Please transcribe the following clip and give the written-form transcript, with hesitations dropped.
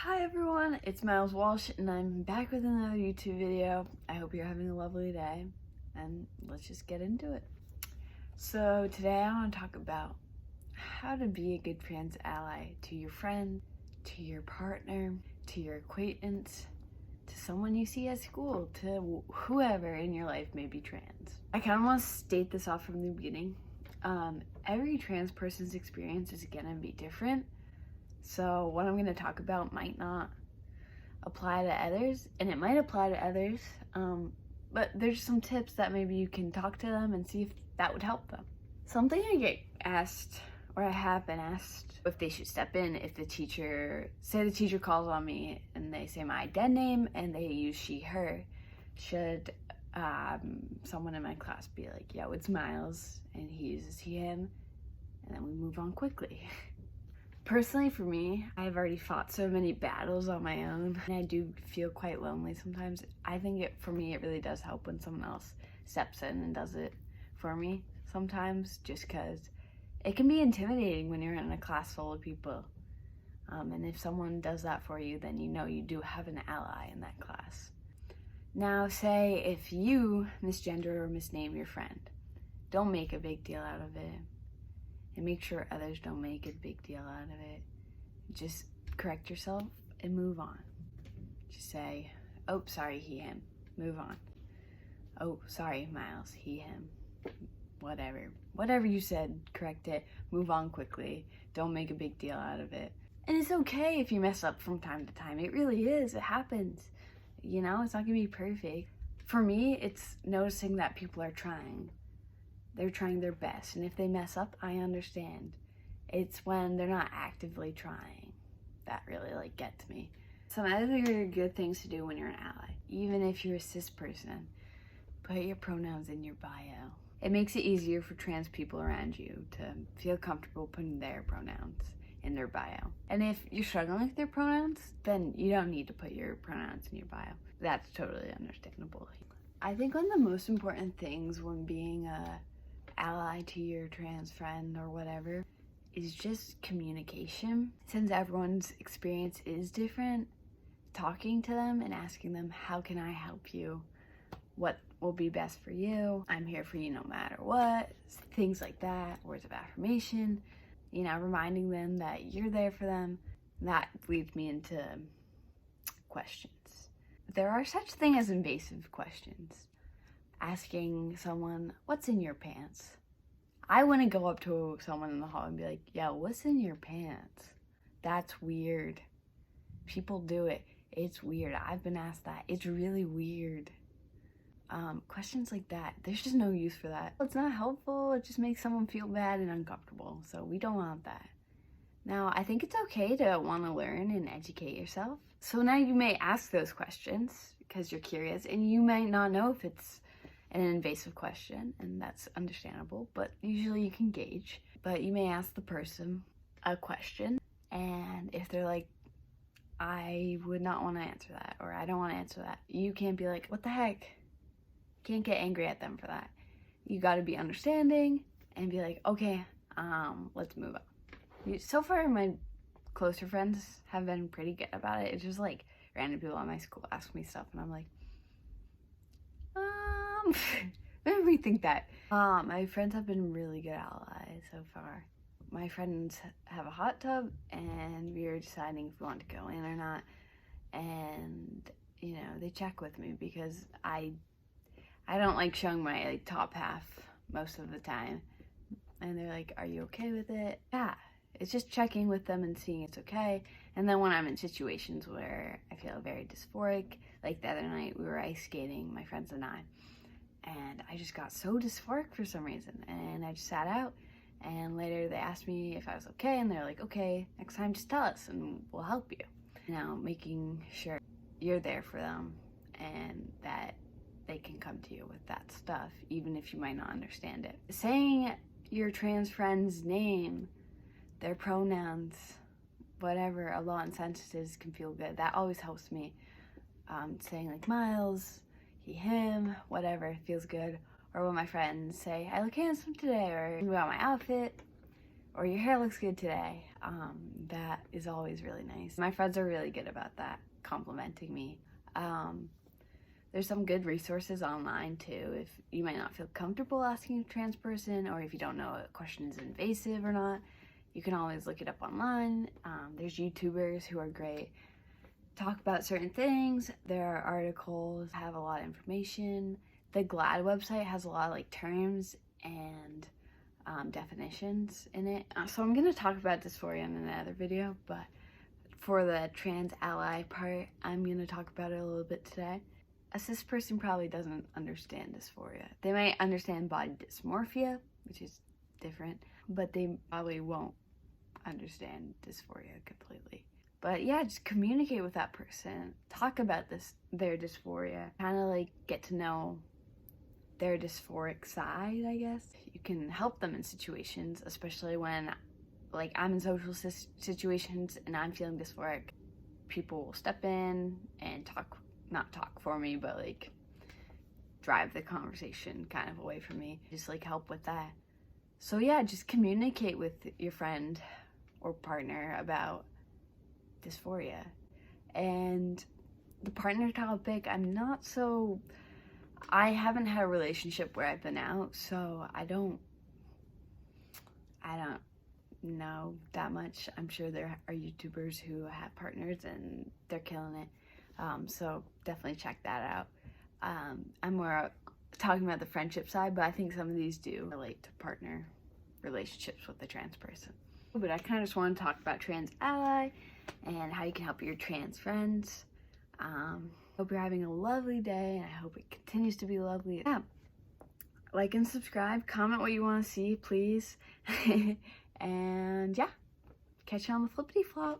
Hi everyone, it's mylesandersonwalsh and I'm back with another YouTube video. I hope you're having a lovely day and let's just get into it. So today I want to talk about how to be a good trans ally to your friend, to your partner, to your acquaintance, to someone you see at school, to whoever in your life may be trans. I kind of want to state this off from the beginning. Every trans person's experience is gonna be different. So what I'm going to talk about might not apply to others, and it might apply to others, but there's some tips that maybe you can talk to them and see if that would help them. Something I get asked, or I have been asked, if they should step in if the teacher calls on me and they say my dead name and they use she, her, should someone in my class be like, yo, it's Miles, and he uses he, him, and then we move on quickly. Personally, for me, I've already fought so many battles on my own, and I do feel quite lonely sometimes. I think for me, it really does help when someone else steps in and does it for me sometimes, just because it can be intimidating when you're in a class full of people. And if someone does that for you, then you know you do have an ally in that class. Now, say if you misgender or misname your friend, don't make a big deal out of it. And make sure others don't make a big deal out of it. Just correct yourself and move on. Just say, oh, sorry, he, him. Move on. Oh, sorry, Miles, he, him. Whatever. Whatever you said, correct it. Move on quickly. Don't make a big deal out of it. And it's okay if you mess up from time to time. It really is. It happens. You know, it's not gonna be perfect. For me, it's noticing that people are trying. They're trying their best, and if they mess up, I understand. It's when they're not actively trying that really gets me. Some other good things to do when you're an ally, even if you're a cis person, put your pronouns in your bio. It makes it easier for trans people around you to feel comfortable putting their pronouns in their bio. And if you're struggling with their pronouns, then you don't need to put your pronouns in your bio. That's totally understandable. I think one of the most important things when being a ally to your trans friend or whatever is just communication. Since everyone's experience is different, talking to them and asking them, how can I help you? What will be best for you? I'm here for you no matter what. Things like that, words of affirmation, you know, reminding them that you're there for them. That leads me into questions. There are such things as invasive questions. Asking someone, what's in your pants? I wouldn't go up to someone in the hall and be like, yo, what's in your pants? That's weird. People do it. It's weird. I've been asked that. It's really weird. Questions like that, there's just no use for that. It's not helpful. It just makes someone feel bad and uncomfortable. So we don't want that. Now, I think it's okay to want to learn and educate yourself. So now you may ask those questions because you're curious, and you might not know if it's an invasive question, and that's understandable, but usually you can gauge. But you may ask the person a question, and if they're like, I would not want to answer that, or I don't want to answer that, you can't be like, what the heck? Can't get angry at them for that. You got to be understanding and be like, okay, let's move on. So far, my closer friends have been pretty good about it. It's just like random people at my school ask me stuff, and I'm like, let me rethink that. My friends have been really good allies so far. My friends have a hot tub, and we are deciding if we want to go in or not. And you know, they check with me because I don't like showing my top half most of the time. And they're like, are you okay with it? Yeah, it's just checking with them and seeing it's okay. And then when I'm in situations where I feel very dysphoric, like the other night we were ice skating, my friends and I I just got so dysphoric for some reason, and I just sat out, and later they asked me if I was okay, and they're like, okay, next time just tell us and we'll help you. Now, making sure you're there for them and that they can come to you with that stuff, even if you might not understand it. Saying your trans friend's name, their pronouns, whatever, a lot in sentences can feel good. That always helps me. Saying like Miles, he, him, whatever, feels good. Or when my friends say, I look handsome today, or about my outfit, or your hair looks good today. That is always really nice. My friends are really good about that, complimenting me. There's some good resources online too if you might not feel comfortable asking a trans person, or if you don't know a question is invasive or not. You can always look it up online. There's YouTubers who are great, talk about certain things. There are articles, have a lot of information. The GLAAD website has a lot of like terms and definitions in it. So I'm gonna talk about dysphoria in another video, but for the trans ally part, I'm gonna talk about it a little bit today. A cis person probably doesn't understand dysphoria. They might understand body dysmorphia, which is different, but they probably won't understand dysphoria completely. But yeah, just communicate with that person. Talk about their dysphoria. Kind of like get to know their dysphoric side, I guess. You can help them in situations, especially when, like, I'm in social situations and I'm feeling dysphoric. People will step in and not talk for me, but like drive the conversation kind of away from me. Just like help with that. So yeah, just communicate with your friend or partner about dysphoria. And the partner topic, I haven't had a relationship where I've been out, so I don't know that much. I'm sure there are YouTubers who have partners and they're killing it. So definitely check that out. I'm more talking about the friendship side, but I think some of these do relate to partner relationships with the trans person. But I kind of just want to talk about trans ally and how you can help your trans friends. Hope you're having a lovely day, and I hope it continues to be lovely. Yeah. Like and subscribe, comment what you want to see, please. And yeah, catch you on the flippity flop.